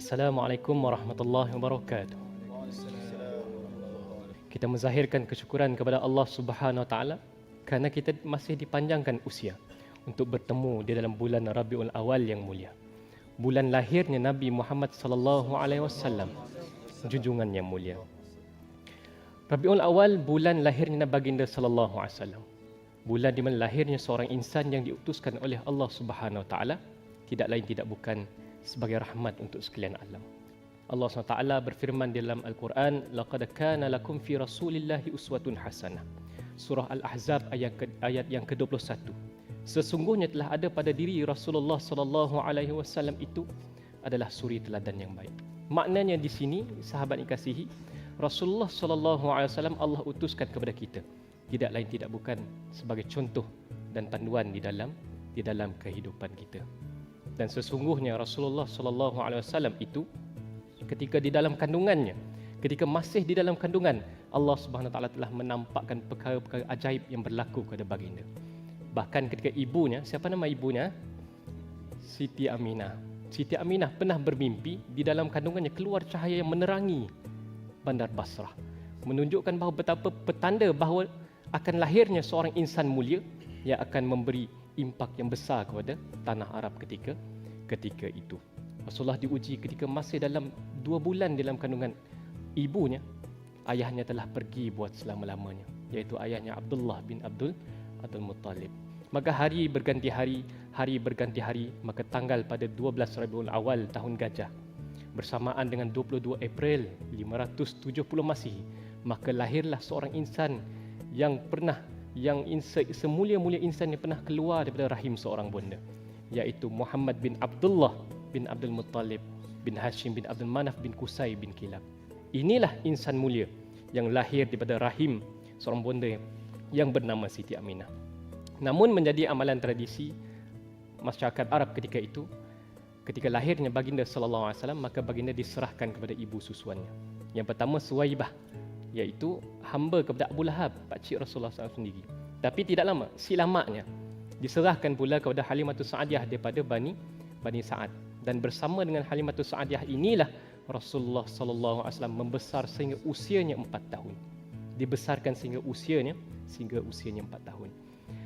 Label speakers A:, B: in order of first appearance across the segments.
A: Assalamualaikum warahmatullahi wabarakatuh. Kita menzahirkan kesyukuran kepada Allah Subhanahu Wa Taala kerana kita masih dipanjangkan usia untuk bertemu di dalam bulan Rabiul Awal yang mulia. Bulan lahirnya Nabi Muhammad sallallahu alaihi wasallam, junjungan yang mulia. Rabiul Awal bulan lahirnya Baginda sallallahu alaihi wasallam. Bulan di mana lahirnya seorang insan yang diutuskan oleh Allah Subhanahu Wa Taala, tidak lain tidak bukan sebagai rahmat untuk sekalian alam. Allah SWT berfirman di dalam Al-Quran, laqad kana lakum fi rasulillahi uswatun hasanah. Surah Al-Ahzab ayat yang ke-21. Sesungguhnya telah ada pada diri Rasulullah sallallahu alaihi wasallam itu adalah suri teladan yang baik. Maknanya di sini, sahabat dikasihi, Rasulullah sallallahu alaihi wasallam Allah utuskan kepada kita, tidak lain tidak bukan sebagai contoh dan panduan di dalam kehidupan kita. Dan sesungguhnya Rasulullah sallallahu alaihi wasallam itu ketika di dalam kandungannya, ketika masih di dalam kandungan, Allah Subhanahu Wa Taala telah menampakkan perkara-perkara ajaib yang berlaku kepada baginda. Bahkan ketika ibunya, siapa nama ibunya? Siti Aminah. Siti Aminah pernah bermimpi di dalam kandungannya keluar cahaya yang menerangi bandar Basrah, menunjukkan bahawa betapa petanda bahawa akan lahirnya seorang insan mulia yang akan memberi impak yang besar kepada tanah Arab ketika itu. Rasulullah diuji ketika masih dalam 2 bulan dalam kandungan ibunya, ayahnya telah pergi buat selama-lamanya, iaitu ayahnya Abdullah bin Abdul Muttalib. Maka hari berganti hari, maka tanggal pada 12 Rabiul Awal tahun Gajah, bersamaan dengan 22 April 570 Masihi, maka lahirlah seorang insan yang semulia-mulia insan yang pernah keluar daripada rahim seorang bonda, iaitu Muhammad bin Abdullah bin Abdul Muttalib bin Hashim bin Abdul Manaf bin Qusay bin Kilab. Inilah insan mulia yang lahir daripada rahim seorang bonda yang bernama Siti Aminah. Namun menjadi amalan tradisi masyarakat Arab ketika itu, ketika lahirnya baginda sallallahu alaihi wasallam, maka baginda diserahkan kepada ibu susuannya. Yang pertama Suwaibah, iaitu hamba kepada Abu Lahab, pakcik Rasulullah SAW sendiri. Tapi tidak lama, silamaknya diserahkan pula kepada Halimatus Sa'diyah daripada Bani Sa'ad. Dan bersama dengan Halimatus Sa'diyah inilah Rasulullah sallallahu alaihi wasallam membesar sehingga usianya 4 tahun. Dibesarkan sehingga usianya 4 tahun.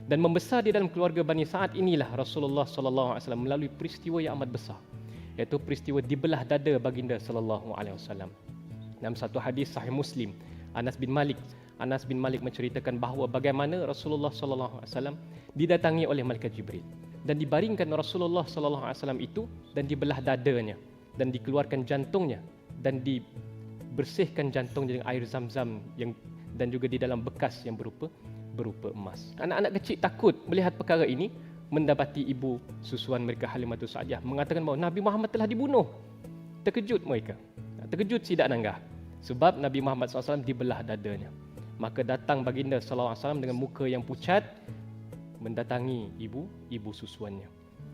A: Dan membesar di dalam keluarga Bani Sa'ad inilah Rasulullah sallallahu alaihi wasallam melalui peristiwa yang amat besar, iaitu peristiwa dibelah dada baginda sallallahu alaihi wasallam. Dalam satu hadis sahih Muslim, Anas bin Malik menceritakan bahawa bagaimana Rasulullah sallallahu alaihi wasallam didatangi oleh malaikat Jibril dan dibaringkan Rasulullah sallallahu alaihi wasallam itu dan dibelah dadanya dan dikeluarkan jantungnya dan dibersihkan jantungnya dengan air Zam-Zam dan juga di dalam bekas yang berupa emas. Anak-anak kecil takut melihat perkara ini, mendapati ibu susuan mereka Halimatus Sa'diyah mengatakan bahawa Nabi Muhammad telah dibunuh. Terkejut mereka. Terkejut sidak nanggah sebab Nabi Muhammad SAW dibelah dadanya. Maka datang baginda SAW dengan muka yang pucat mendatangi ibu susuannya.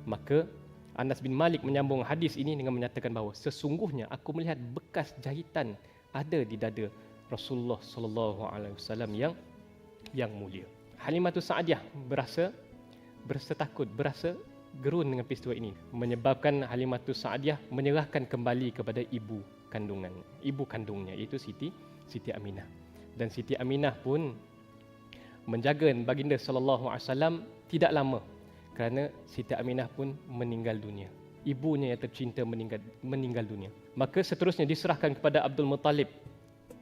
A: Maka Anas bin Malik menyambung hadis ini dengan menyatakan bahawa sesungguhnya aku melihat bekas jahitan ada di dada Rasulullah sallallahu alaihi wasallam yang mulia. Halimatus Sa'diyah berasa takut, berasa gerun dengan peristiwa ini, menyebabkan Halimatus Sa'diyah menyerahkan kembali kepada ibu kandungnya, iaitu Siti Aminah. Dan Siti Aminah pun menjaga baginda sallallahu alaihi wasallam tidak lama, kerana Siti Aminah pun meninggal dunia. Ibunya yang tercinta meninggal dunia. Maka seterusnya diserahkan kepada Abdul Muttalib.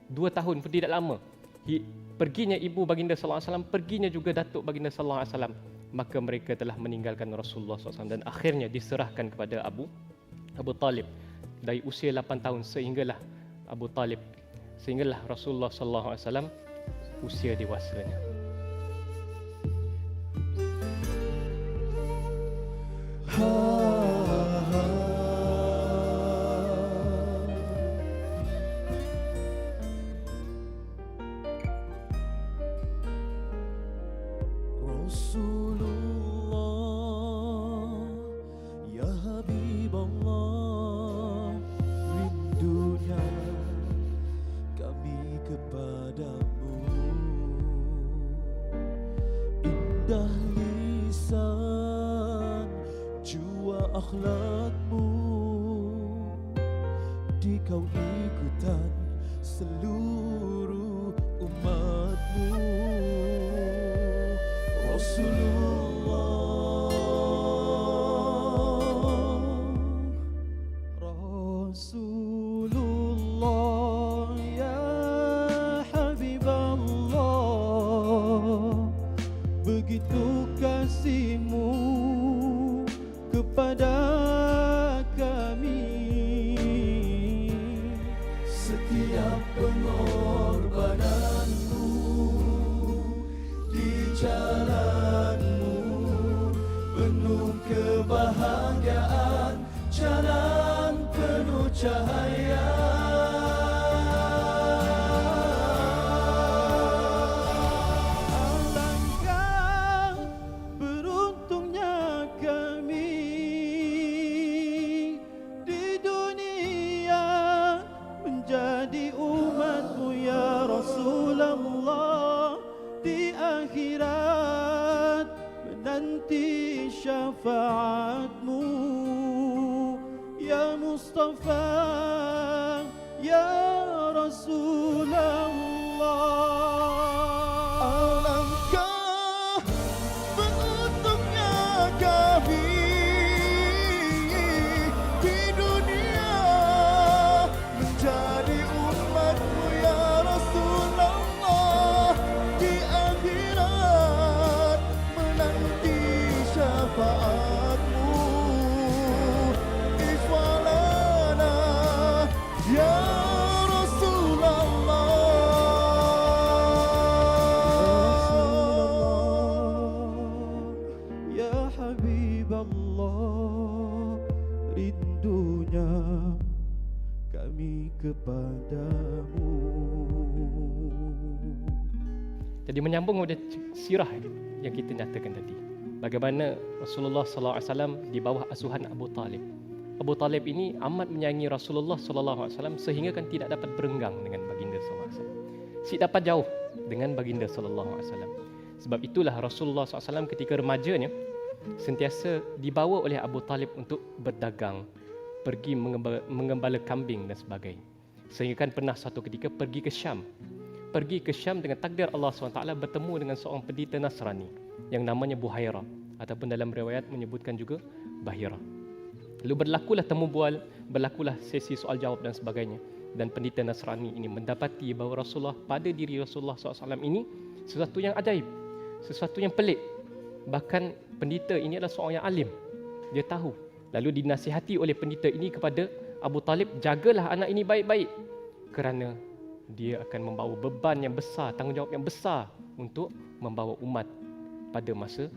A: 2 tahun pun tidak lama. Perginya ibu baginda sallallahu alaihi wasallam, perginya juga datuk baginda sallallahu alaihi wasallam. Maka mereka telah meninggalkan Rasulullah SAW dan akhirnya diserahkan kepada Abu Talib dari usia 8 tahun sehinggalah Rasulullah SAW usia dewasanya.
B: Rasulullah, ya Habiballah, rindunya kami kepadamu. Indah lisan, jua akhlakmu, kau ikutan seluruh umatmu. Rasulullah, ya Habiballah, begitu kasihmu kepada kami. Setiap pengorbananmu di jalanmu penuh kebahagiaan, jalan penuh cahaya. Alangkah beruntungnya kami di dunia menjadi umatmu ya Rasulullah, di akhirat menanti syafaatmu ya Mustafa, ya Rasulullah. Alangkah beruntungnya kami di dunia menjadi umatmu ya Rasulullah, di akhirat menanti syafaatmu. Iswalana ya Rasulullah, ya Habiballah, rindunya kami kepadamu.
A: Jadi menyambung pada sirah yang kita nyatakan tadi. Bagaimana Rasulullah sallallahu alaihi wasallam di bawah asuhan Abu Talib. Abu Talib ini amat menyayangi Rasulullah sallallahu alaihi wasallam sehingga kan tidak dapat berenggang dengan baginda sallallahu alaihi wasallam. Si dapat jauh dengan baginda sallallahu alaihi wasallam. Sebab itulah Rasulullah sallallahu alaihi wasallam ketika remajanya sentiasa dibawa oleh Abu Talib untuk berdagang, pergi mengembala kambing dan sebagainya. Sehingga kan pernah satu ketika pergi ke Syam. Pergi ke Syam dengan takdir Allah SWT bertemu dengan seorang pendeta Nasrani yang namanya Buhaira, ataupun dalam riwayat menyebutkan juga Bahira. Lalu berlakulah temu bual, berlakulah sesi soal jawab dan sebagainya. Dan pendeta Nasrani ini mendapati bahawa Rasulullah, pada diri Rasulullah SAW ini sesuatu yang ajaib, sesuatu yang pelik. Bahkan pendeta ini adalah seorang yang alim, dia tahu. Lalu dinasihati oleh pendeta ini kepada Abu Talib, jagalah anak ini baik-baik kerana dia akan membawa beban yang besar, tanggungjawab yang besar untuk membawa umat pada masa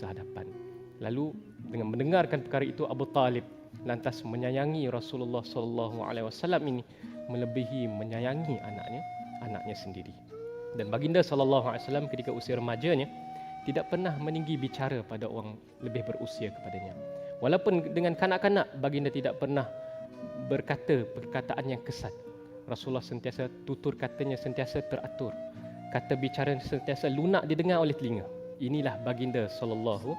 A: hadapan. Lalu dengan mendengarkan perkara itu, Abu Talib lantas menyayangi Rasulullah sallallahu alaihi wasallam ini melebihi menyayangi anaknya sendiri. Dan baginda sallallahu alaihi wasallam ketika usia remajanya tidak pernah meninggi bicara pada orang lebih berusia kepadanya. Walaupun dengan kanak-kanak, baginda tidak pernah berkata perkataan yang kesat. Rasulullah sentiasa tutur katanya sentiasa teratur. Kata bicara sentiasa lunak didengar oleh telinga. Inilah baginda sallallahu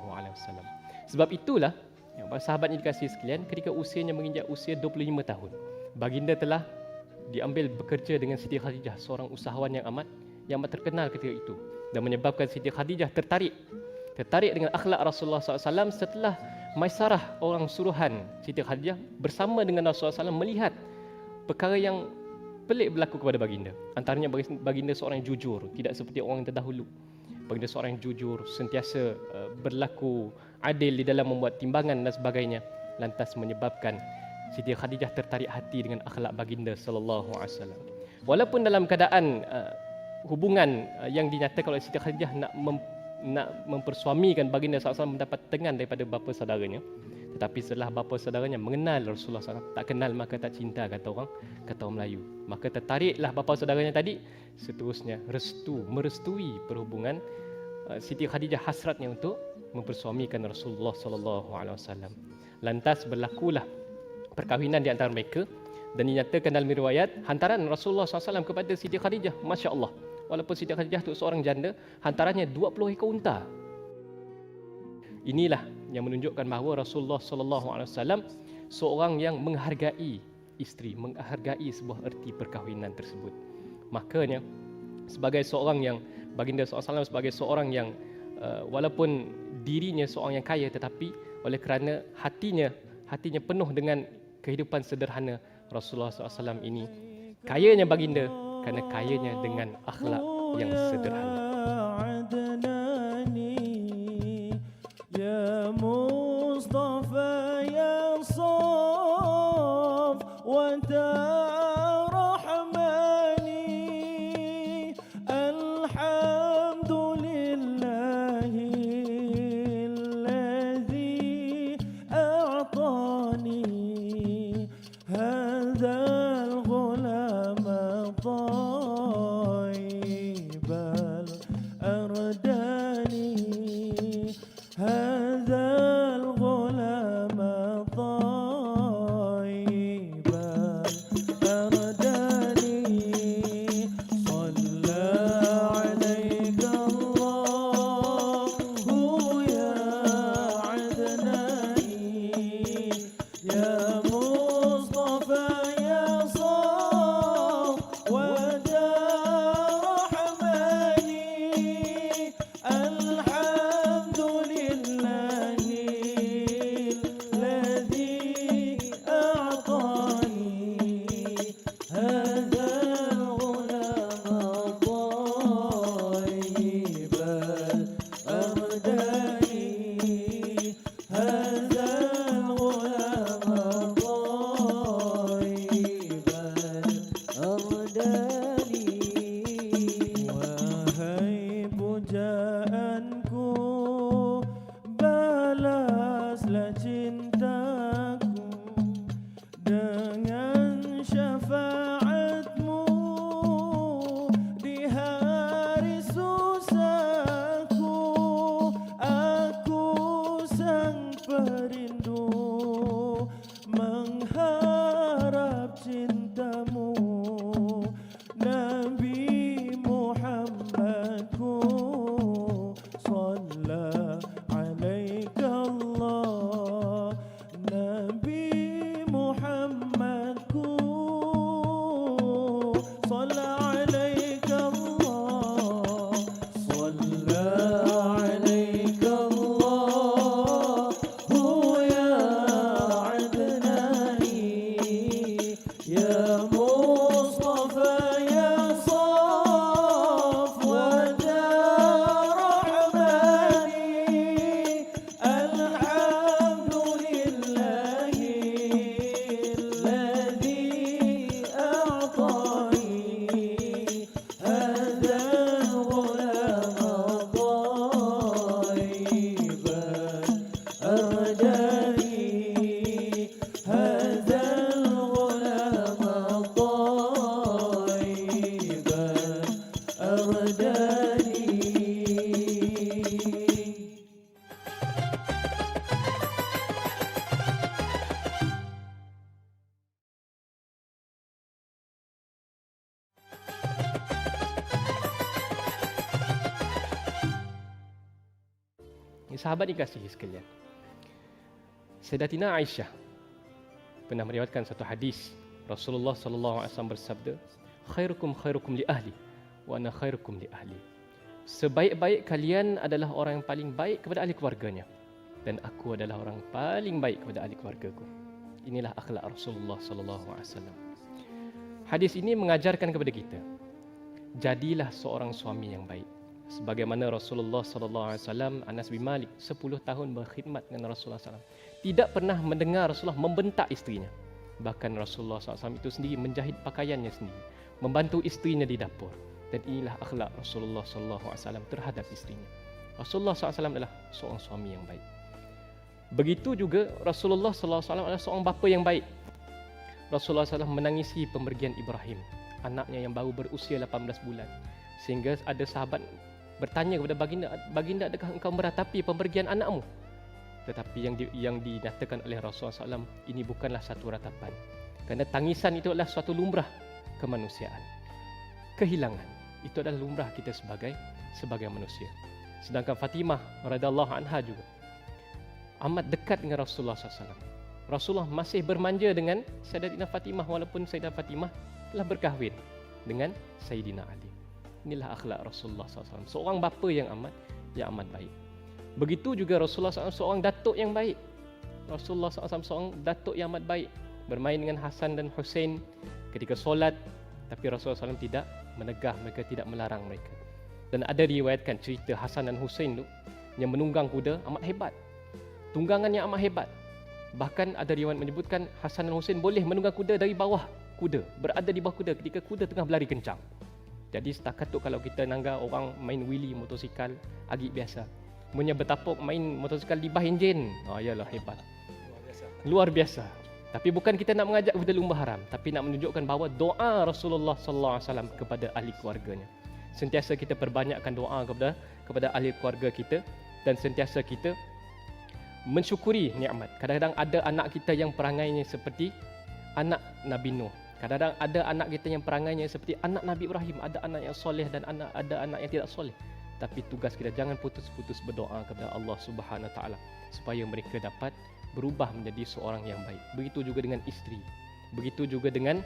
A: alaihi wasallam. Sebab itulah sahabat yang dikasihi sekalian, ketika usianya menginjak usia 25 tahun, baginda telah diambil bekerja dengan Siti Khadijah, seorang usahawan yang amat terkenal ketika itu, dan menyebabkan Siti Khadijah tertarik dengan akhlak Rasulullah SAW setelah Maisarah, orang suruhan Siti Khadijah, bersama dengan Rasulullah SAW melihat perkara yang pelik berlaku kepada baginda. Antaranya baginda seorang yang jujur, tidak seperti orang yang terdahulu. Baginda seorang yang jujur, sentiasa berlaku adil di dalam membuat timbangan dan sebagainya. Lantas menyebabkan Siti Khadijah tertarik hati dengan akhlak baginda sallallahu alaihi wasallam. Walaupun dalam keadaan hubungan yang dinyatakan oleh Siti Khadijah nak mempersuamikan baginda sallallahu alaihi wasallam mendapat tengan daripada bapa saudaranya, tetapi setelah bapa saudaranya mengenal Rasulullah SAW, tak kenal maka tak cinta, kata orang Melayu. Maka tertariklah bapa saudaranya tadi, seterusnya merestui perhubungan Siti Khadijah, hasratnya untuk mempersuamikan Rasulullah SAW. Lantas berlakulah perkahwinan di antara mereka, dan dinyatakan dalam riwayat hantaran Rasulullah SAW kepada Siti Khadijah, Masya Allah, walaupun Siti Khadijah itu seorang janda, hantarannya 20 ekor unta. Inilah yang menunjukkan bahawa Rasulullah SAW seorang yang menghargai isteri, menghargai sebuah erti perkahwinan tersebut. Makanya sebagai seorang yang baginda SAW sebagai seorang yang walaupun dirinya seorang yang kaya, tetapi oleh kerana hatinya penuh dengan kehidupan sederhana, Rasulullah SAW ini kayanya baginda kerana kayanya dengan akhlak yang sederhana.
B: يا مصطفى يا صف وترحمني الحمد لله الذي أعطاني هذا الغلام طيب الأرداني هذا الغلام طيب الأرداني صلى عليك الله يا عدناني يا مصطفى يا صف وترحمني الحمد لله الذي أعطاني هذا الغلام طيب الأرداني هذا الغلام طيب الأرداني wahai pujaanku, balaslah cintaku dengan syafaatmu di hari susahku. Aku sang perindu mengharap cintamu, Nabi Muhammadku. Shalla alaika Allah, Nabi Muhammadku. Shalla alaika Allah, shalla alaika Allah ya Adnani ya Mustafa ya Saf wa Rahmani alhamdulillahi alladhi a'tani hadha al-ghulam tayyiban أرداني هذا الغلام طيبا أرداني.
A: Sahabat dikasihi sekalian, Sayyidatina Aisyah pernah meriwayatkan satu hadis. Rasulullah sallallahu alaihi wasallam bersabda, "Khairukum khairukum li ahli wa ana khairukum li ahli." Sebaik-baik kalian adalah orang yang paling baik kepada ahli keluarganya, dan aku adalah orang paling baik kepada ahli keluargaku. Inilah akhlak Rasulullah sallallahu alaihi wasallam. Hadis ini mengajarkan kepada kita, jadilah seorang suami yang baik. Sebagaimana Rasulullah sallallahu alaihi wasallam, Anas bin Malik 10 tahun berkhidmat dengan Rasulullah SAW, tidak pernah mendengar Rasulullah membentak isterinya. Bahkan Rasulullah SAW itu sendiri menjahit pakaiannya sendiri, membantu isterinya di dapur. Dan inilah akhlak Rasulullah SAW terhadap isterinya. Rasulullah SAW adalah seorang suami yang baik. Begitu juga Rasulullah SAW adalah seorang bapa yang baik. Rasulullah SAW menangisi pemergian Ibrahim, anaknya yang baru berusia 18 bulan. Sehingga ada sahabat bertanya kepada baginda, adakah engkau meratapi pemergian anakmu? Tetapi yang dinyatakan oleh Rasulullah SAW, ini bukanlah satu ratapan. Kerana tangisan itu adalah suatu lumrah kemanusiaan. Kehilangan itu adalah lumrah kita sebagai manusia. Sedangkan Fatimah radhiyallahu anha juga amat dekat dengan Rasulullah SAW. Rasulullah masih bermanja dengan Sayyidatina Fatimah walaupun Sayyidatina Fatimah telah berkahwin dengan Sayyidina Ali. Inilah akhlak Rasulullah SAW, seorang bapa yang amat baik. Begitu juga Rasulullah SAW seorang datuk yang baik. Rasulullah SAW seorang datuk yang amat baik, bermain dengan Hasan dan Husain ketika solat, tapi Rasulullah SAW tidak menegah mereka, tidak melarang mereka. Dan ada diriwayatkan cerita Hasan dan Husain tu yang menunggang kuda amat hebat. Tunggangan yang amat hebat. Bahkan ada riwayat menyebutkan Hasan dan Husain boleh menunggang kuda dari bawah kuda, berada di bawah kuda ketika kuda tengah berlari kencang. Jadi setakat tu kalau kita nangga orang main wheelie motosikal agak biasa. Punya bertapuk main motosikal di bawah enjin. Yalah hebat. Luar biasa. Tapi bukan kita nak mengajak kepada lumba haram, tapi nak menunjukkan bahawa doa Rasulullah sallallahu alaihi wasallam kepada ahli keluarganya. Sentiasa kita perbanyakkan doa kepada ahli keluarga kita dan sentiasa kita mensyukuri nikmat. Kadang-kadang ada anak kita yang perangainya seperti anak Nabi Nuh. Kadang-kadang ada anak kita yang perangainya seperti anak Nabi Ibrahim. Ada anak yang soleh dan ada anak yang tidak soleh. Tapi tugas kita jangan putus-putus berdoa kepada Allah Subhanahu Wa Taala supaya mereka dapat berubah menjadi seorang yang baik. Begitu juga dengan isteri. Begitu juga dengan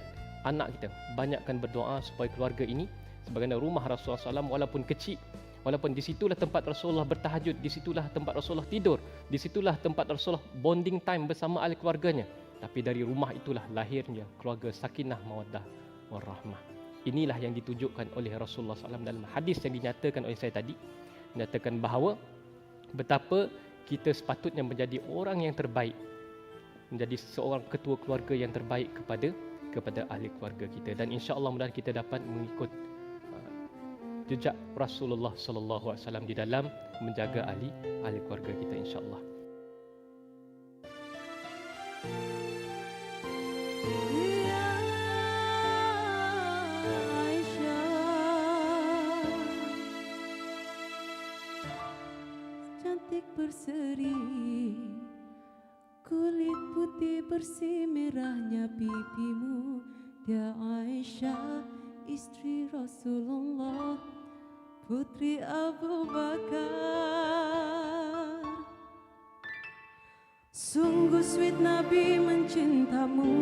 A: anak kita. Banyakkan berdoa supaya keluarga ini sebagaimana rumah Rasulullah SAW walaupun kecil, walaupun di situlah tempat Rasulullah bertahajud, di situlah tempat Rasulullah tidur, di situlah tempat Rasulullah bonding time bersama ahli keluarganya. Tapi dari rumah itulah lahirnya keluarga sakinah, mawaddah, warahmah. Inilah yang ditunjukkan oleh Rasulullah SAW dalam hadis yang dinyatakan oleh saya tadi. Menyatakan bahawa betapa kita sepatutnya menjadi orang yang terbaik, menjadi seorang ketua keluarga yang terbaik kepada ahli keluarga kita. Dan insya-Allah mudah kita dapat mengikut jejak Rasulullah sallallahu alaihi wasallam di dalam menjaga ahli keluarga kita insya-Allah.
C: Cantik berseri, kulit putih bersih merahnya pipimu, dia Aisyah, istri Rasulullah, putri Abu Bakar. Sungguh sweet Nabi mencintamu,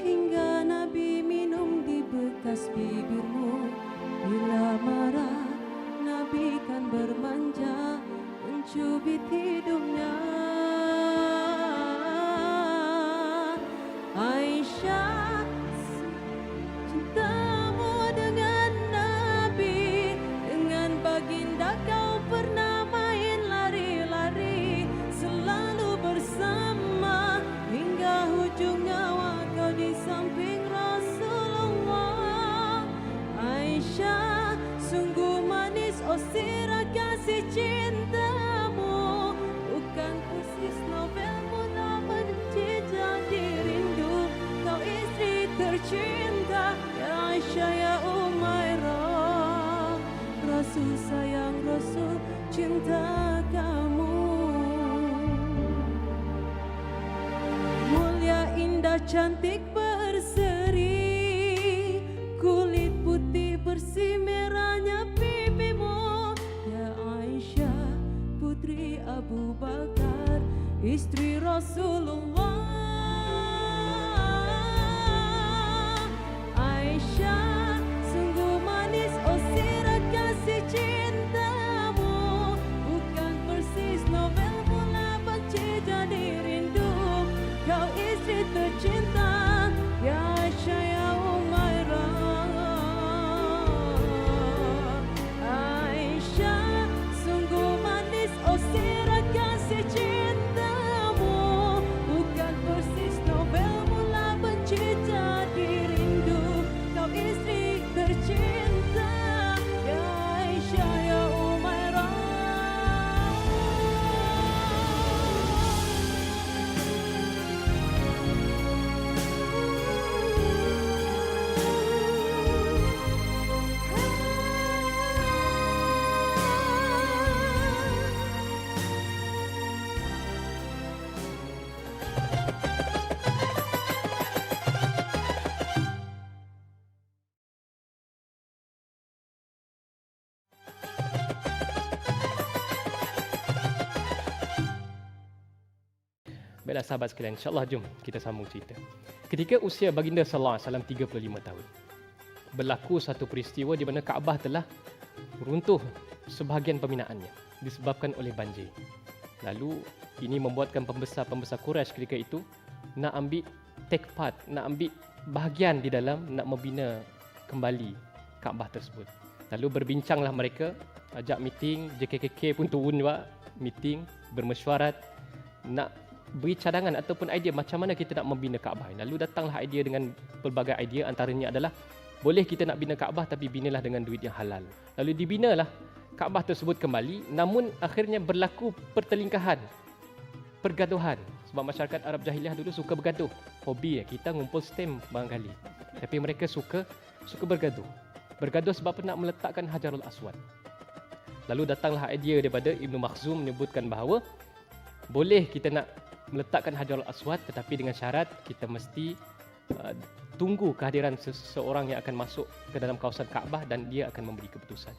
C: hingga Nabi minum di bekas bibirmu. Bila marah Nabi kan bermanja mencubit hidungnya. Aisyah, cintamu dengan Nabi, dengan baginda kau pernah main lari-lari, selalu bersama hingga hujung nyawa kau di samping Rasulullah. Aisyah, sungguh manis oh sirah kasih cintamu, bukan pusis novel mula benci jadi rindu. Kau istri tercinta ya Aisyah ya Umairah, Rasul sayang Rasul cinta kamu. Mulia indah cantik berseri, kulit putih bersih merahnya pipimu, ya Aisyah putri Abu Bakar, istri Rasulullah. Aisyah, sungguh manis oh sirah kasih cintamu, bukan persis novel mula benci jadi rindu. Kau istri tercinta ya Aisyah ya Umairah. Aisyah, sungguh manis oh sirah kasih cintamu, bukan persis novel mula benci jadi rindu. Kau istri
A: Baiklah sahabat sekalian, insya-Allah jom kita sambung cerita. Ketika usia baginda sallallahu alaihi wasallam 35 tahun, berlaku satu peristiwa di mana Kaabah telah runtuh sebahagian pembinaannya disebabkan oleh banjir. Lalu ini membuatkan pembesar-pembesar Quraisy ketika itu nak ambil take part, nak ambil bahagian di dalam nak membina kembali Kaabah tersebut. Lalu berbincanglah mereka, ajak meeting, JKKK pun turun juga meeting, bermesyuarat nak beri cadangan ataupun idea macam mana kita nak membina Kaabah. Lalu datanglah idea dengan pelbagai idea, antaranya adalah boleh kita nak bina Kaabah tapi binalah dengan duit yang halal. Lalu dibinalah Kaabah tersebut kembali, namun akhirnya berlaku pertelingkahan, pergaduhan. Sebab masyarakat Arab jahiliah dulu suka bergaduh. Hobi kita ngumpul stem barangkali. Tapi mereka suka bergaduh. Bergaduh sebab nak meletakkan Hajarul Aswad. Lalu datanglah idea daripada Ibnu Makhzum menyebutkan bahawa boleh kita nak meletakkan Hajarul Aswad tetapi dengan syarat kita mesti tunggu kehadiran seseorang yang akan masuk ke dalam kawasan Kaabah dan dia akan memberi keputusan.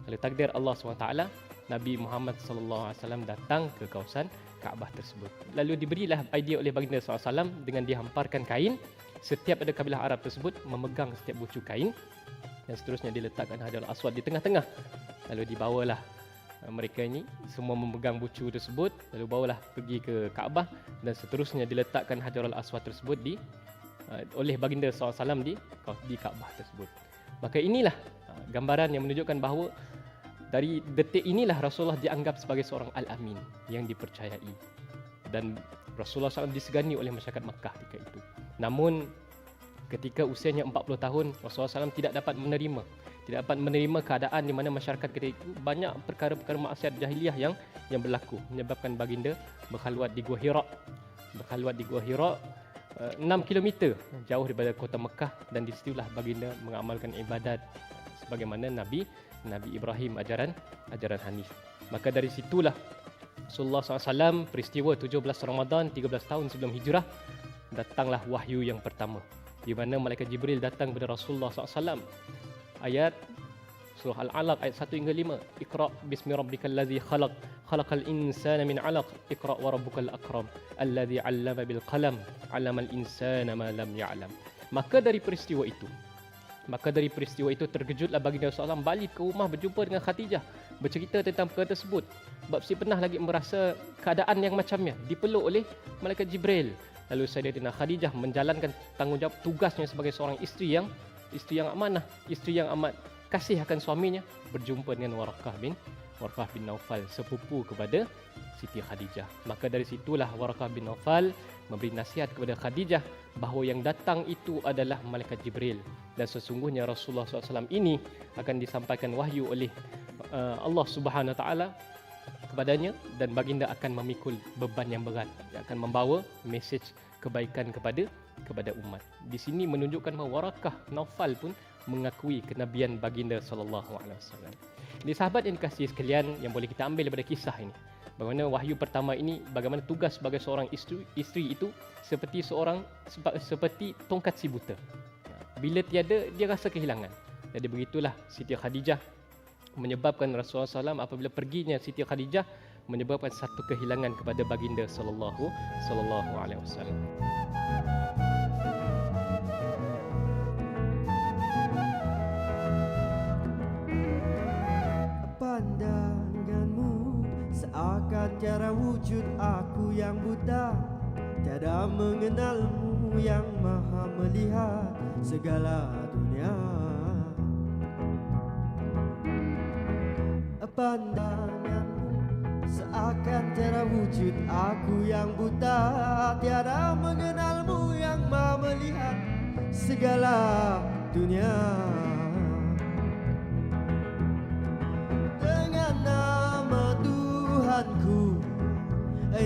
A: Lalu takdir Allah SWT, Nabi Muhammad SAW datang ke kawasan Kaabah tersebut. Lalu diberilah idea oleh baginda SAW dengan dihamparkan kain. Setiap ada kabilah Arab tersebut memegang setiap bucu kain dan seterusnya diletakkan Hajarul Aswad di tengah-tengah. Lalu dibawalah mereka ini semua memegang bucu tersebut, lalu bawalah pergi ke Kaabah dan seterusnya diletakkan Hajarul Aswad tersebut oleh baginda SAW di Kaabah tersebut. Maka inilah gambaran yang menunjukkan bahawa dari detik inilah Rasulullah dianggap sebagai seorang Al-Amin yang dipercayai, dan Rasulullah SAW disegani oleh masyarakat Makkah ketika itu. Namun ketika usianya 40 tahun, Rasulullah SAW tidak dapat menerima keadaan di mana masyarakat ketika itu banyak perkara-perkara maksiat jahiliah yang berlaku, menyebabkan baginda berkhalwat di Gua Hira. 6 km jauh daripada kota Mekah, dan di situlah baginda mengamalkan ibadat sebagaimana Nabi Ibrahim, ajaran Hanif. Maka dari situlah Rasulullah SAW, peristiwa 17 Ramadan 13 tahun sebelum hijrah, datanglah wahyu yang pertama di mana malaikat Jibril datang kepada Rasulullah SAW. Ayat surah Al-Alaq ayat 1 hingga 5. Iqra bismi rabbikal ladzi khalaq, khalaqal insana min 'alaq, iqra wa rabbukal akram, alladzi 'allama bil qalam, 'allamal insana ma lam ya'lam. Maka dari peristiwa itu terkejutlah baginda SAW balik ke rumah berjumpa dengan Khadijah, bercerita tentang perkara tersebut. Sebab si pernah lagi merasa keadaan yang macamnya, dipeluk oleh malaikat Jibril. Lalu Sayyidatina Khadijah menjalankan tanggungjawab tugasnya sebagai seorang isteri yang amanah, isteri yang amat kasih akan suaminya, berjumpa dengan Waraqah bin Naufal, sepupu kepada Siti Khadijah. Maka dari situlah Waraqah bin Naufal memberi nasihat kepada Khadijah bahawa yang datang itu adalah malaikat Jibril, dan sesungguhnya Rasulullah SAW ini akan disampaikan wahyu oleh Allah Subhanahu Wa Taala kepadanya, dan baginda akan memikul beban yang berat, dia akan membawa mesej kebaikan kepada umat. Di sini menunjukkan bahawa Waraqah Naufal pun mengakui kenabian baginda sallallahu alaihi wasallam. Ini sahabat yang dikasihi sekalian, yang boleh kita ambil daripada kisah ini, bagaimana wahyu pertama ini, bagaimana tugas sebagai seorang isteri itu seperti tongkat si buta. Bila tiada, dia rasa kehilangan. Jadi begitulah Siti Khadijah menyebabkan Rasulullah SAW, apabila perginya Siti Khadijah, menyebabkan satu kehilangan kepada baginda sallallahu alaihi wasallam.
B: Pandanganmu seakan tiada wujud aku yang buta, tiada mengenalmu yang maha melihat segala dunia. Pandanganmu seakan tiada wujud aku yang buta, tiada mengenalmu yang maha melihat segala dunia. Dengan nama Tuhanku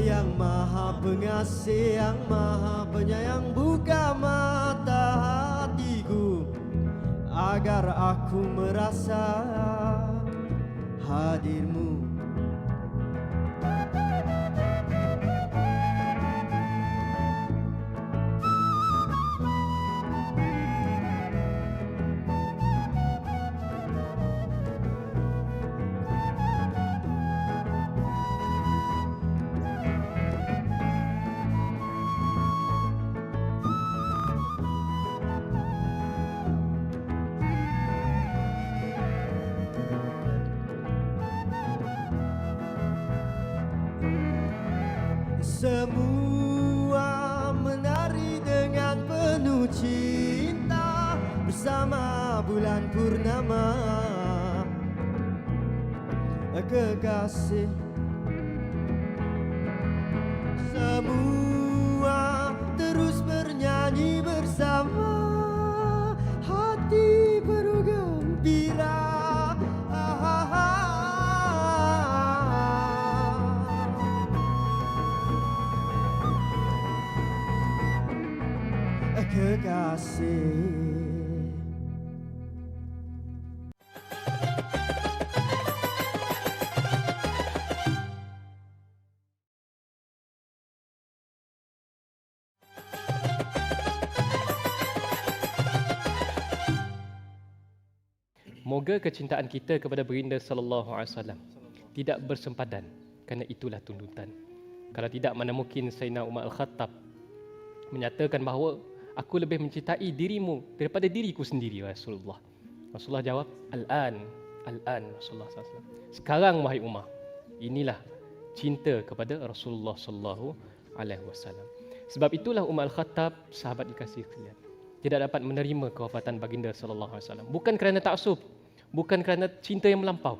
B: yang maha pengasih, yang maha penyayang, buka mata hatiku agar aku merasa hadirmu. Semua menari dengan penuh cinta bersama bulan purnama. Kekasih, semua terus bernyanyi bersama, hati penuh gembira. Kekasih.
A: Moga kecintaan kita kepada baginda sallallahu alaihi wasallam tidak bersempadan, kerana itulah tuntutan. Kalau tidak, mana mungkin Sayyidina Umar Al-Khattab menyatakan bahawa aku lebih mencintai dirimu daripada diriku sendiri, Rasulullah. Rasulullah jawab, Al-an Rasulullah SAW. Sekarang wahai Umar, inilah cinta kepada Rasulullah sallallahu alaihi wasallam. Sebab itulah Umar Al-Khattab, sahabat dikasihi sekalian, tidak dapat menerima kewafatan baginda sallallahu alaihi wasallam. Bukan kerana taksub, bukan kerana cinta yang melampau,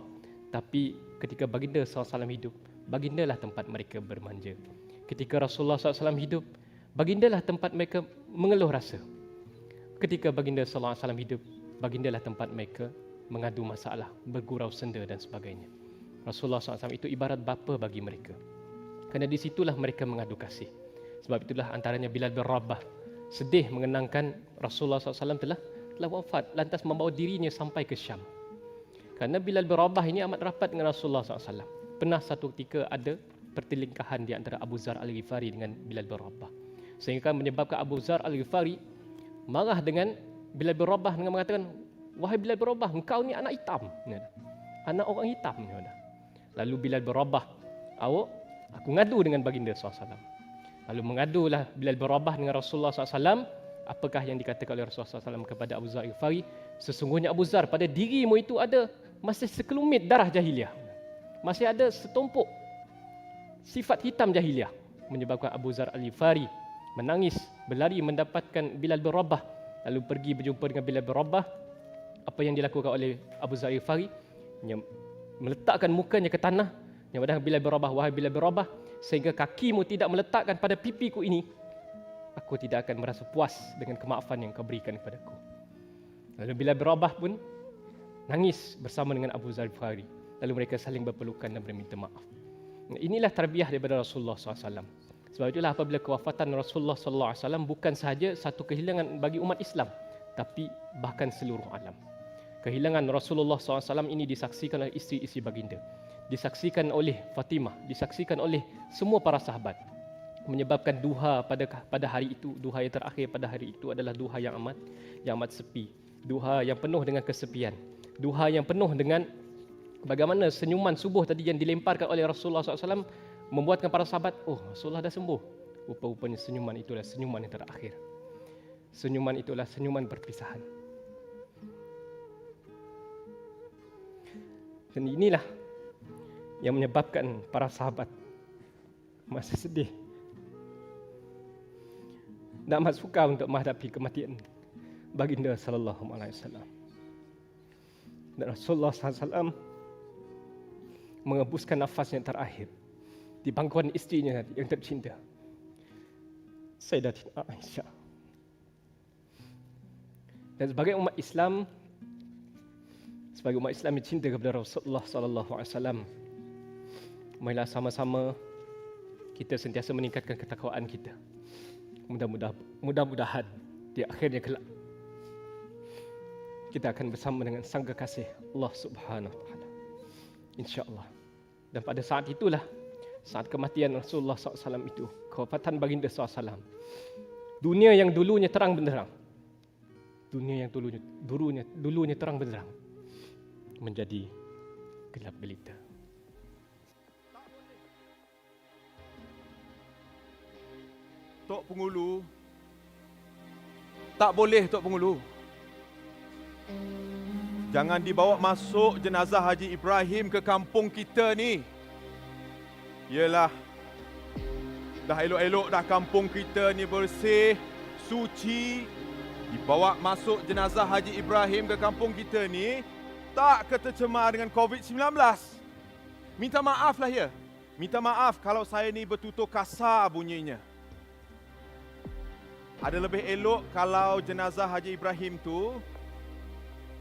A: tapi ketika baginda SAW hidup, bagindalah tempat mereka bermanja. Ketika Rasulullah SAW hidup, bagindalah tempat mereka mengeluh rasa. Ketika baginda SAW hidup, bagindalah tempat mereka mengadu masalah, bergurau senda dan sebagainya. Rasulullah SAW itu ibarat bapa bagi mereka, kerana di situlah mereka mengadu kasih. Sebab itulah antaranya Bilal bin Rabah sedih mengenangkan Rasulullah SAW telah wafat, lantas membawa dirinya sampai ke Syam. Kerana Bilal bin Rabah ini amat rapat dengan Rasulullah SAW. Pernah satu ketika ada pertelingkahan di antara Abu Zar Al-Ghifari dengan Bilal bin Rabah, sehingga menyebabkan Abu Zar Al-Ghifari marah dengan Bilal bin Rabah dengan mengatakan, wahai Bilal bin Rabah, engkau ni anak hitam, anak orang hitam. Lalu Bilal bin Rabah, aku ngadu dengan baginda SAW. Lalu mengadulah Bilal bin Rabah dengan Rasulullah SAW. Apakah yang dikatakan oleh Rasulullah SAW kepada Abu Zar Al-Ghifari? Sesungguhnya Abu Zar, pada dirimu itu ada masih sekelumit darah jahiliah, masih ada setumpuk sifat hitam jahiliah. Menyebabkan Abu Zar Al-Ghifari menangis, berlari mendapatkan Bilal bin Rabah, lalu pergi berjumpa dengan Bilal bin Rabah. Apa yang dilakukan oleh Abu Zar Al-Ghifari? Meletakkan mukanya ke tanah, yang pada Bilal bin Rabah, wahai Bilal bin Rabah, sehingga kakimu tidak meletakkan pada pipiku ini, aku tidak akan merasa puas dengan kemaafan yang kau berikan kepadaku. Lalu Bilal bin Rabah pun nangis bersama dengan Abu Zar Al-Ghifari. Lalu mereka saling berpelukan dan berminta maaf. Inilah tarbiyah daripada Rasulullah SAW. Sebab itulah apabila kewafatan Rasulullah SAW bukan sahaja satu kehilangan bagi umat Islam, tapi bahkan seluruh alam. Kehilangan Rasulullah SAW ini disaksikan oleh isteri-isteri baginda, disaksikan oleh Fatimah, disaksikan oleh semua para sahabat. Menyebabkan duha pada hari itu, duha yang terakhir pada hari itu adalah duha yang amat sepi, duha yang penuh dengan kesepian, duha yang penuh dengan bagaimana senyuman subuh tadi yang dilemparkan oleh Rasulullah SAW membuatkan para sahabat, oh Rasulullah dah sembuh. Rupa-rupanya senyuman itulah senyuman yang terakhir. Senyuman itulah senyuman perpisahan. Dan inilah yang menyebabkan para sahabat masih sedih dan amat suka untuk menghadapi kematian baginda sallallahu alaihi wasallam. Dan Rasulullah SAW mengembuskan nafas yang terakhir di pangkuan isterinya yang tercinta, Sayyidatina Aisyah. Dan sebagai umat Islam yang cinta kepada Rasulullah sallallahu alaihi wasallam, marilah sama-sama kita sentiasa meningkatkan ketakwaan kita. Mudah-mudahan di akhirnya kelak kita akan bersama dengan sang kekasih Allah Subhanahu wa taala, insya-Allah. Dan pada saat itulah, saat kematian Rasulullah SAW itu, kewafatan baginda SAW, dunia yang dulunya terang benderang, dunia yang dulunya terang benderang menjadi gelap gelita.
D: Tok Pengulu, tak boleh Tok Pengulu. Jangan dibawa masuk jenazah Haji Ibrahim ke kampung kita ni. Ialah Dah elok-elok dah kampung kita ni bersih, suci. Dibawa masuk jenazah Haji Ibrahim ke kampung kita ni, tak tercemar dengan COVID-19. Minta maaf lah ya. Minta maaf kalau saya ni bertutur kasar bunyinya. Ada lebih elok kalau jenazah Haji Ibrahim tu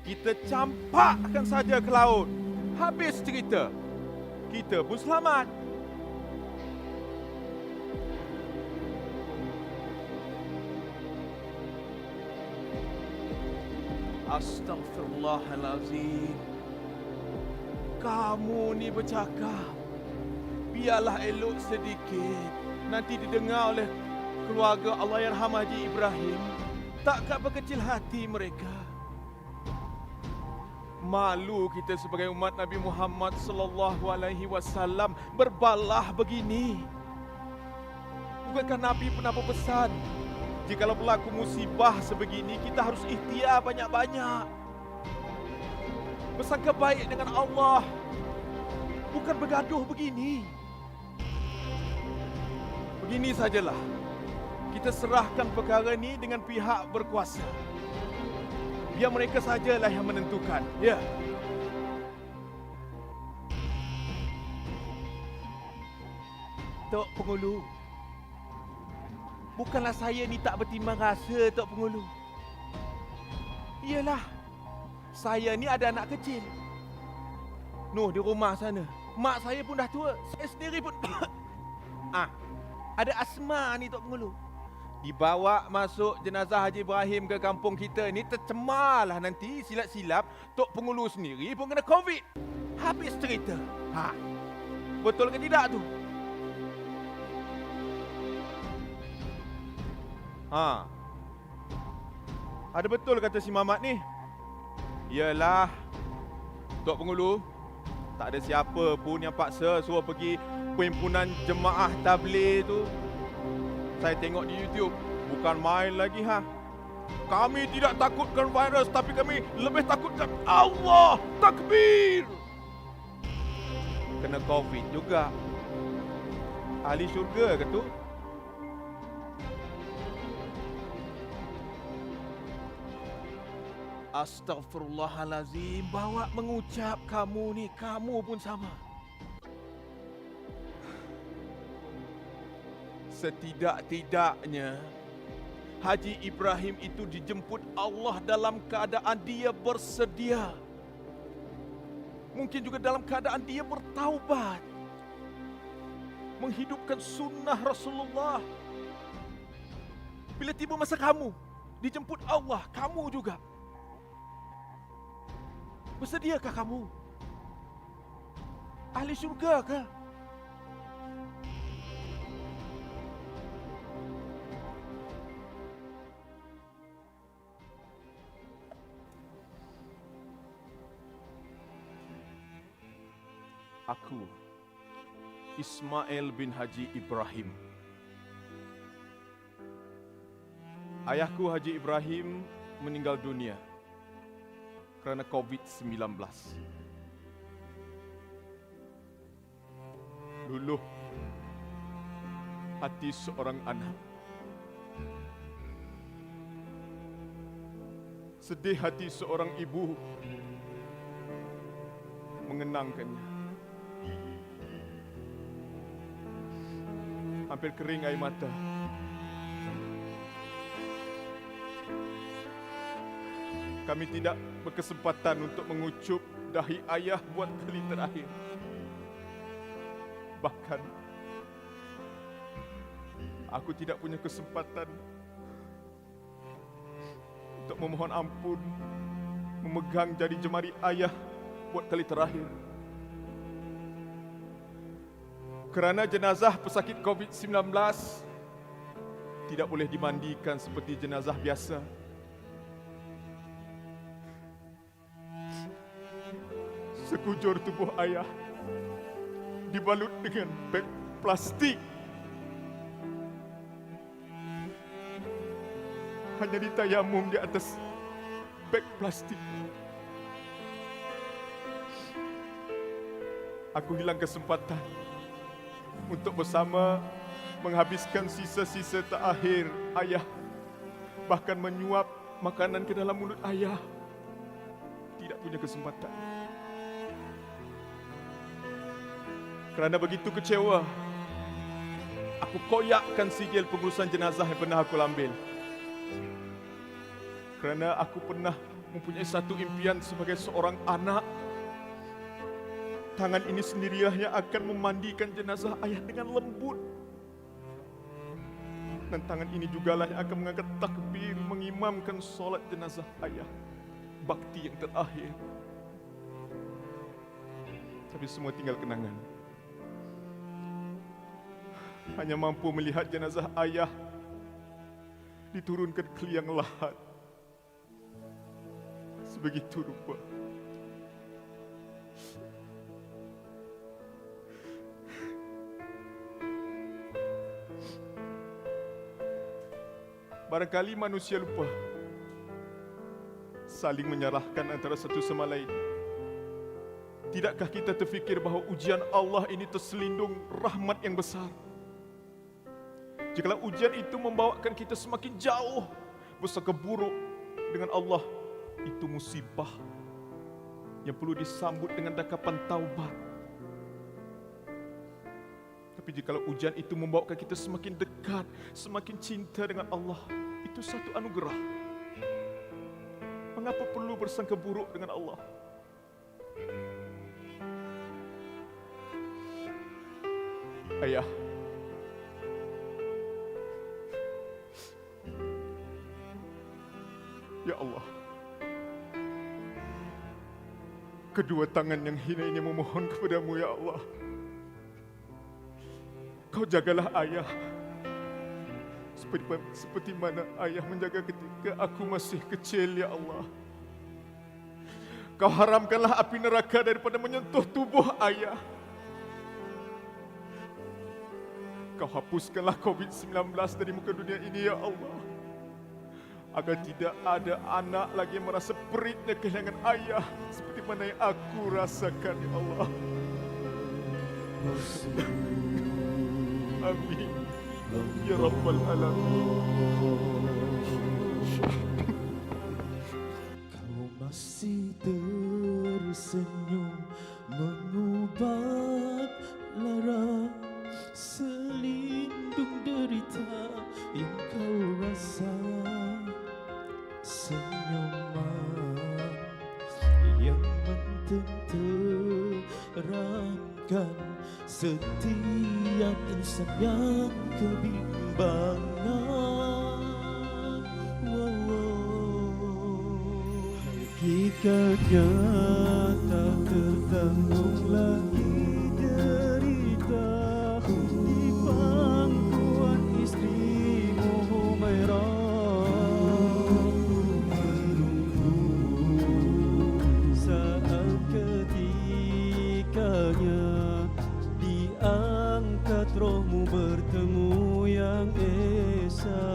D: kita campakkan saja ke laut. Habis cerita. Kita pun selamat. Astaghfirullahalazim. Kamu ni bercakap. Biarlah elok sedikit. Nanti didengar oleh keluarga Allahyarham Haji Ibrahim. Takkan berkecil hati mereka. Malu kita sebagai umat Nabi Muhammad sallallahu alaihi wasallam berbalah begini. Bukankah Nabi pernah berpesan, jikalau berlaku musibah sebegini, kita harus ikhtiar banyak-banyak. Bersangka baik dengan Allah, bukan bergaduh begini. Begini sajalah, kita serahkan perkara ini dengan pihak berkuasa. Biar mereka sajalah yang menentukan. Ya. Tok Pengulu, bukanlah saya ni tak bertimbang rasa, Tok Pengulu. Iyalah, saya ni ada anak kecil. Noh di rumah sana. Mak saya pun dah tua. Saya sendiri pun ada asma ni, Tok Pengulu. Dibawa masuk jenazah Haji Ibrahim ke kampung kita ni, tercemarlah nanti silap-silap Tok Pengulu sendiri pun kena COVID. Habis cerita. Betul ke tidak tu? Ada betul kata si Mamat ni. Yalah, Tok Pengulu, tak ada siapa pun yang paksa suruh pergi perhimpunan jemaah tabligh tu. Saya tengok di YouTube, bukan main lagi Kami tidak takutkan virus, tapi kami lebih takutkan Allah. Takbir. Kena COVID juga. Ahli syurga ke tu? Astaghfirullahalazim. Bawa mengucap kamu ni, kamu pun sama. Setidak-tidaknya Haji Ibrahim itu dijemput Allah dalam keadaan dia bersedia. Mungkin juga dalam keadaan dia bertaubat, menghidupkan sunnah Rasulullah. Bila tiba masa kamu dijemput Allah, kamu juga bersediakah kamu? Ahli syurga kah? Aku, Ismail bin Haji Ibrahim. Ayahku Haji Ibrahim meninggal dunia kerana COVID-19. Luluh hati seorang anak. Sedih hati seorang ibu mengenangkannya. Hampir kering air mata. Kami tidak berkesempatan untuk mengucup dahi ayah buat kali terakhir. Bahkan aku tidak punya kesempatan untuk memohon ampun, memegang jari jemari ayah buat kali terakhir. Kerana jenazah pesakit COVID-19 tidak boleh dimandikan seperti jenazah biasa. Sekujur tubuh ayah dibalut dengan beg plastik. Hanya ditayamum di atas beg plastik. Aku hilang kesempatan untuk bersama menghabiskan sisa-sisa terakhir ayah, bahkan menyuap makanan ke dalam mulut ayah, tidak punya kesempatan. Kerana begitu kecewa, aku koyakkan sigil pengurusan jenazah yang pernah aku ambil. Kerana aku pernah mempunyai satu impian sebagai seorang anak. Tangan ini sendirilah yang akan memandikan jenazah ayah dengan lembut. Dan tangan ini jugalah yang akan mengangkat takbir, mengimamkan solat jenazah ayah. Bakti yang terakhir. Tapi semua tinggal kenangan. Hanya mampu melihat jenazah ayah diturunkan ke liang lahat. Sebegitu rupa. Barangkali manusia lupa saling menyalahkan antara satu sama lain. Tidakkah kita terfikir bahawa ujian Allah ini terselindung rahmat yang besar? Jikalau ujian itu membawakan kita semakin jauh bersangka buruk dengan Allah, itu musibah yang perlu disambut dengan dakapan taubat. Tapi jikalau ujian itu membawakan kita semakin dekat, semakin cinta dengan Allah, itu satu anugerah. Mengapa perlu bersangka buruk dengan Allah? Ayah, ya Allah, kedua tangan yang hina ini memohon kepadamu, ya Allah. Kau jagalah ayah seperti mana ayah menjaga ketika aku masih kecil, ya Allah. Kau haramkanlah api neraka daripada menyentuh tubuh ayah. Kau hapuskanlah COVID-19 dari muka dunia ini, ya Allah. Agar tidak ada anak lagi merasa peritnya kehilangan ayah seperti mana yang aku rasakan, ya Allah. Amin. Ya Rabbal Alamin.
B: Kau masih tersenyum mengubat lara selindung derita yang kau rasa. Senyuman yang mententeramkan setiap insan yang kebimbangan. Hakikatnya tak tertanggung lagi derita di pangkuan istrimu Humairah. Diangkat rohmu bertemu yang esa.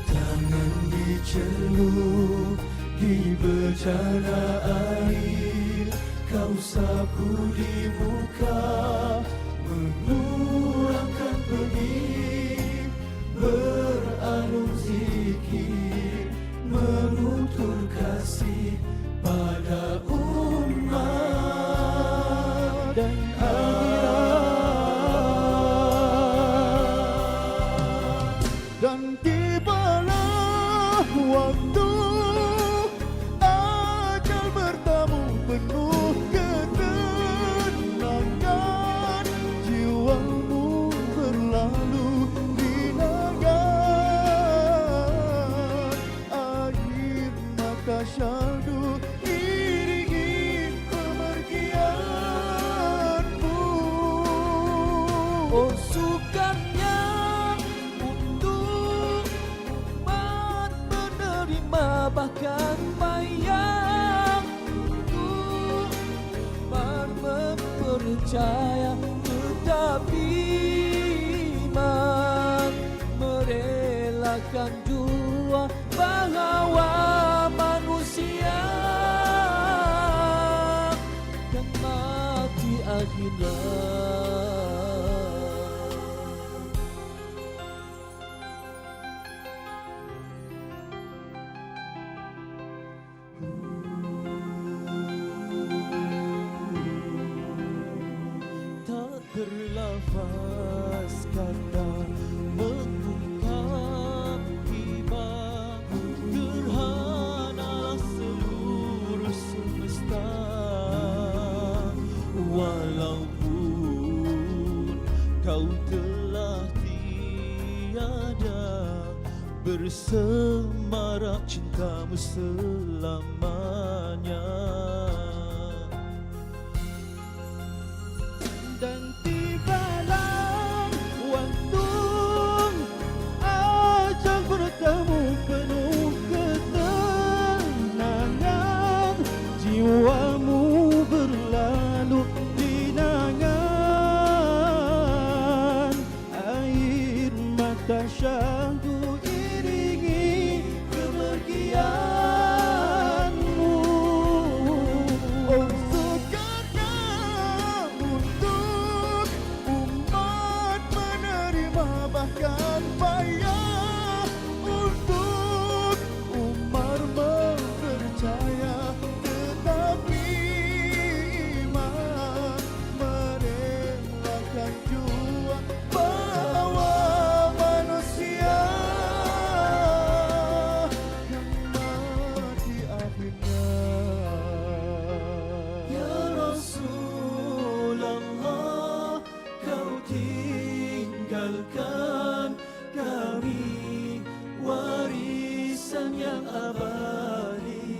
B: Tangan dicelup di bencana air, kau sapu di muka mengurangkan pedih, beralung zikir menutur kasih pada umat dan akhirat. Dan tibalah waktu ajal bertamu penuh ketenangan, jiwamu berlalu binangan, air mata syahdu iringi pemergianmu.
C: Oh sukanya untuk umat menerima bahkan payah, untuk umat mempercaya tetapi iman merelakan jua bahawa manusia dan mati akhirat. Tak berlafaz kata mengungkap hibah gerhana seluruh semesta. Walaupun kau telah tiada, bersemarak cintamu selamanya. Dan tibalah waktu ajal bertemu penuh ketenangan, jiwamu berlalu linangan, air mata syahdu iringi kepergianmu. Oh, sekarang untuk umat menerima bahkan payah, untuk Umar mempercaya tetapi iman, merelakan jua bahawa manusia yang mati akhirnya. Ya Rasulullah, kau tinggalkan kami warisan yang abadi.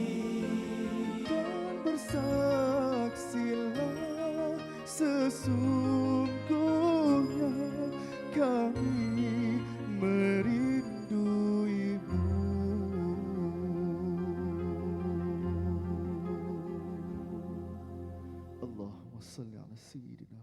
C: Dan bersaksilah sesungguhnya kami merinduimu. Allahumma salli ala sayyidina